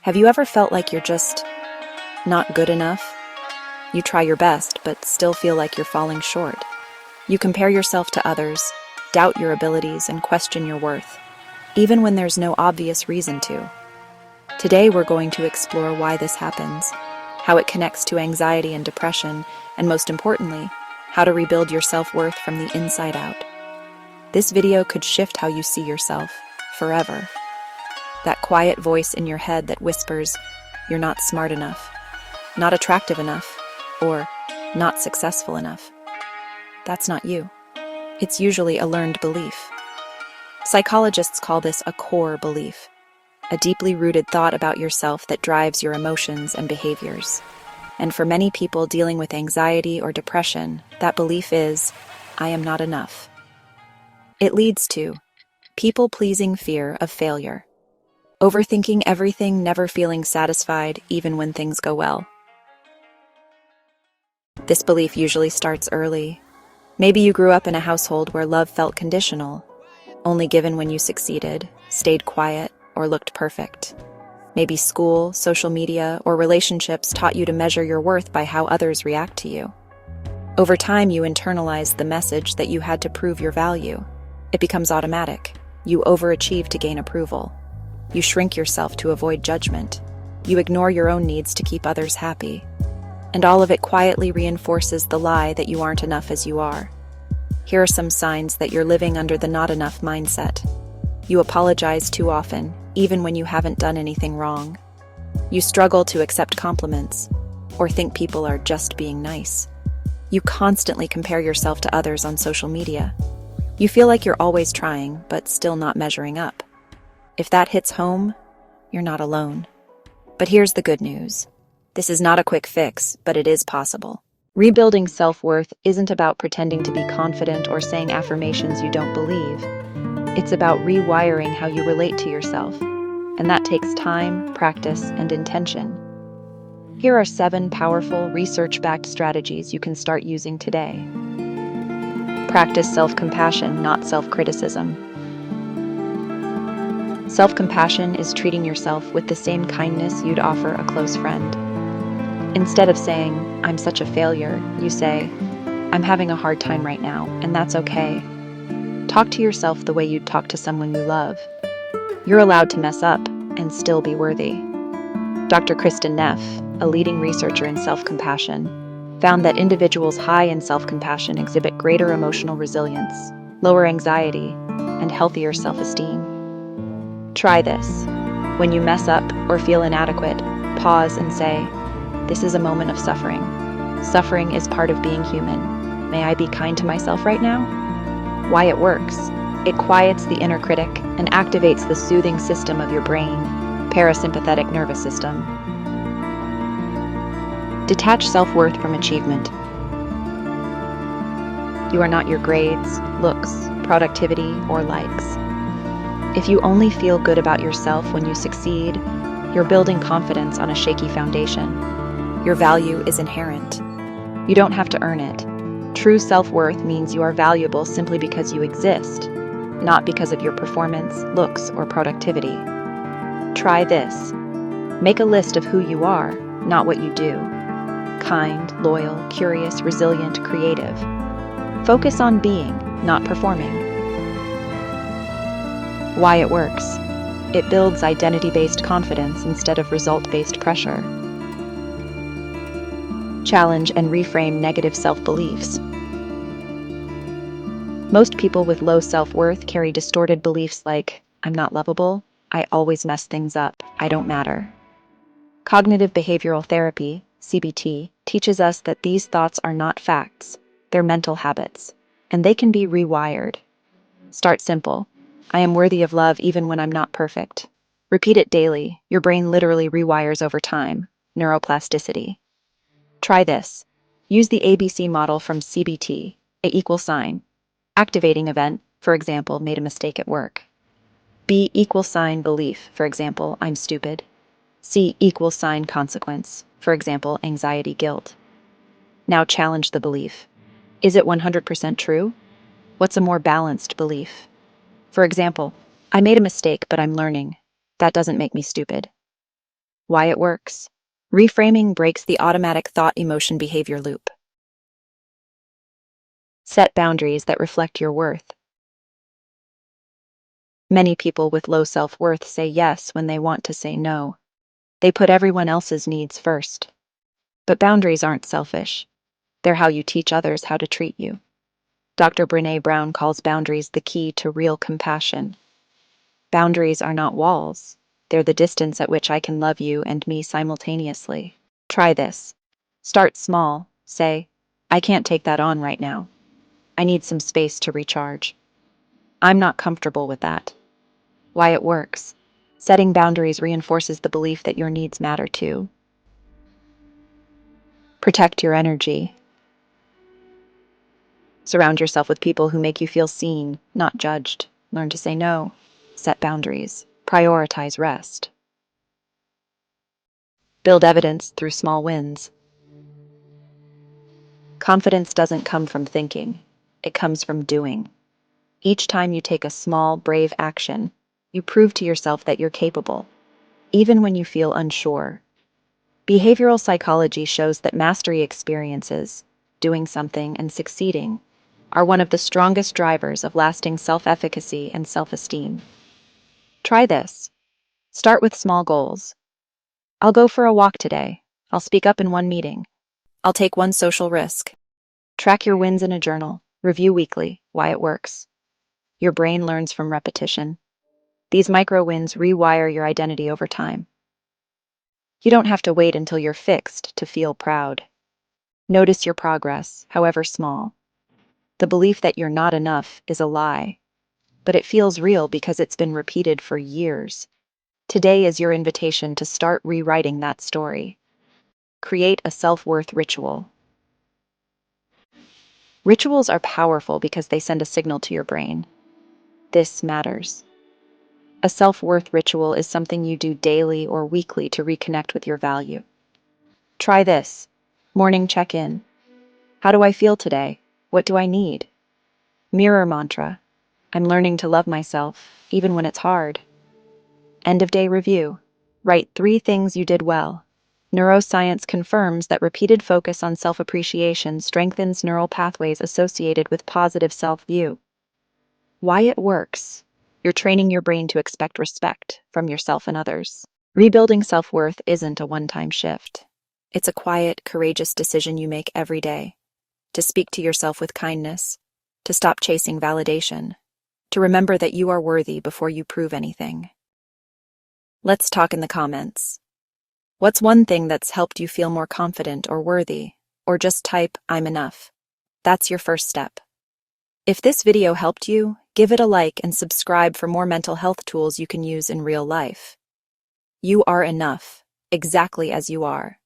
Have you ever felt like you're just not good enough? You try your best, but still feel like you're falling short. You compare yourself to others, doubt your abilities, and question your worth, even when there's no obvious reason to. Today, we're going to explore why this happens, how it connects to anxiety and depression, and most importantly, how to rebuild your self-worth from the inside out. This video could shift how you see yourself forever. That quiet voice in your head that whispers, "You're not smart enough, not attractive enough, or not successful enough." That's not you. It's usually a learned belief. Psychologists call this a core belief, a deeply rooted thought about yourself that drives your emotions and behaviors. And for many people dealing with anxiety or depression, that belief is, "I am not enough." It leads to people-pleasing fear of failure, overthinking everything, never feeling satisfied even when things go well. This belief usually starts early. Maybe you grew up in a household where love felt conditional, only given when you succeeded, stayed quiet, or looked perfect. Maybe school, social media, or relationships taught you to measure your worth by how others react to you. Over time, you internalize the message that you had to prove your value. It becomes automatic. You overachieve to gain approval. You shrink yourself to avoid judgment. You ignore your own needs to keep others happy. And all of it quietly reinforces the lie that you aren't enough as you are. Here are some signs that you're living under the not enough mindset. You apologize too often, even when you haven't done anything wrong. You struggle to accept compliments, or think people are just being nice. You constantly compare yourself to others on social media. You feel like you're always trying, but still not measuring up. If that hits home, you're not alone. But here's the good news. This is not a quick fix, but it is possible. Rebuilding self-worth isn't about pretending to be confident or saying affirmations you don't believe. It's about rewiring how you relate to yourself, and that takes time, practice, and intention. Here are 7 powerful, research-backed strategies you can start using today. Practice self-compassion, not self-criticism. Self-compassion is treating yourself with the same kindness you'd offer a close friend. Instead of saying, "I'm such a failure," you say, "I'm having a hard time right now, and that's okay." Talk to yourself the way you'd talk to someone you love. You're allowed to mess up and still be worthy. Dr. Kristen Neff, a leading researcher in self-compassion, found that individuals high in self-compassion exhibit greater emotional resilience, lower anxiety, and healthier self-esteem. Try this. When you mess up or feel inadequate, pause and say, "This is a moment of suffering. Suffering is part of being human. May I be kind to myself right now?" Why it works. It quiets the inner critic and activates the soothing system of your brain, parasympathetic nervous system. Detach self-worth from achievement. You are not your grades, looks, productivity, or likes. If you only feel good about yourself when you succeed, you're building confidence on a shaky foundation. Your value is inherent. You don't have to earn it. True self-worth means you are valuable simply because you exist, not because of your performance, looks, or productivity. Try this. Make a list of who you are, not what you do. Kind, loyal, curious, resilient, creative. Focus on being, not performing. Why it works. It builds identity-based confidence instead of result-based pressure. Challenge and reframe negative self-beliefs. Most people with low self-worth carry distorted beliefs like, "I'm not lovable," "I always mess things up," "I don't matter." Cognitive behavioral therapy, CBT, teaches us that these thoughts are not facts, they're mental habits, and they can be rewired. Start simple. I am worthy of love even when I'm not perfect. Repeat it daily. Your brain literally rewires over time. Neuroplasticity. Try this. Use the ABC model from CBT, A equal sign. Activating event, for example, made a mistake at work. B equal sign belief, for example, I'm stupid. C equal sign consequence, for example, anxiety, guilt. Now challenge the belief. Is it 100% true? What's a more balanced belief? For example, I made a mistake, but I'm learning. That doesn't make me stupid. Why it works. Reframing breaks the automatic thought-emotion behavior loop. Set boundaries that reflect your worth. Many people with low self-worth say yes when they want to say no. They put everyone else's needs first. But boundaries aren't selfish. They're how you teach others how to treat you. Dr. Brené Brown calls boundaries the key to real compassion. Boundaries are not walls. They're the distance at which I can love you and me simultaneously. Try this. Start small. Say, I can't take that on right now. I need some space to recharge. I'm not comfortable with that. Why it works. Setting boundaries reinforces the belief that your needs matter too. Protect your energy. Surround yourself with people who make you feel seen, not judged. Learn to say no. Set boundaries. Prioritize rest. Build evidence through small wins. Confidence doesn't come from thinking. It comes from doing. Each time you take a small, brave action, you prove to yourself that you're capable, even when you feel unsure. Behavioral psychology shows that mastery experiences, doing something and succeeding, are one of the strongest drivers of lasting self-efficacy and self-esteem. Try this. Start with small goals. I'll go for a walk today. I'll speak up in one meeting. I'll take one social risk. Track your wins in a journal. Review weekly. Why it works. Your brain learns from repetition. These micro wins rewire your identity over time. You don't have to wait until you're fixed to feel proud. Notice your progress, however small. The belief that you're not enough is a lie, but it feels real because it's been repeated for years. Today is your invitation to start rewriting that story. Create a self-worth ritual. Rituals are powerful because they send a signal to your brain. This matters. A self-worth ritual is something you do daily or weekly to reconnect with your value. Try this. Morning check-in. How do I feel today? What do I need? Mirror mantra. I'm learning to love myself, even when it's hard. End of day review. Write 3 things you did well. Neuroscience confirms that repeated focus on self-appreciation strengthens neural pathways associated with positive self-view. Why it works. You're training your brain to expect respect from yourself and others. Rebuilding self-worth isn't a one-time shift. It's a quiet, courageous decision you make every day. To speak to yourself with kindness. To stop chasing validation. To remember that you are worthy before you prove anything. Let's talk in the comments. What's one thing that's helped you feel more confident or worthy? Or just type, I'm enough. That's your first step. If this video helped you, give it a like and subscribe for more mental health tools you can use in real life. You are enough, exactly as you are.